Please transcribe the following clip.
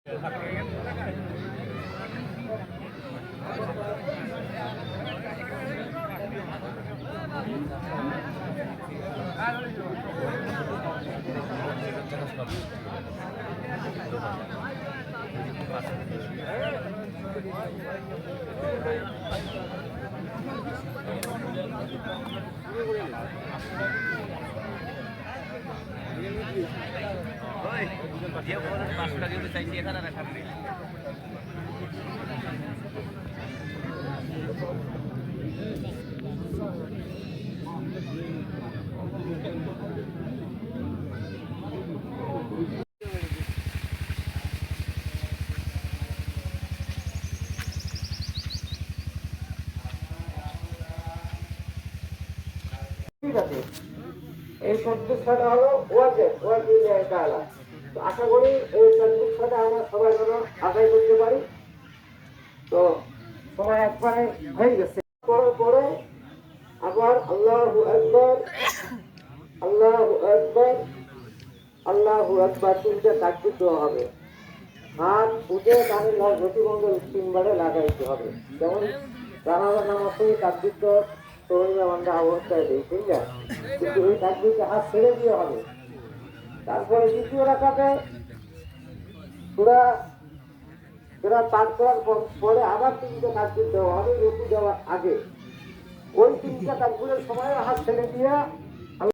এই সন্তুষ্টটা হলো আশা করি এই সন্তুষ্টটা আমরা সবাই যেন আদায় করতে পারি। তো সময় একবারে হয়ে গেছে, পরে আবার আল্লাহু আকবার আল্লাহু আকবার আল্লাহু আকবার তিনটা তাকবীর দেওয়া হবে। হাত উঠে কানে প্রতিবন্ধক তিনবারে লাগাইতে হবে। যেমন জানাজার নামাজ তাকবীর তো তরুণরা অবস্থায় দিই, ঠিক না? কিন্তু এই তাকবীরকে হাত ছেড়ে দিয়ে হবে। তারপরে দ্বিতীয় রাকাতে সূরা পাঠ করার পরে আবার তিনটা তাকবীর দেওয়া হবে রুকু দেওয়ার আগে। ওই তিনটা তাকবীরের সময় হাত ছেড়ে দিয়ে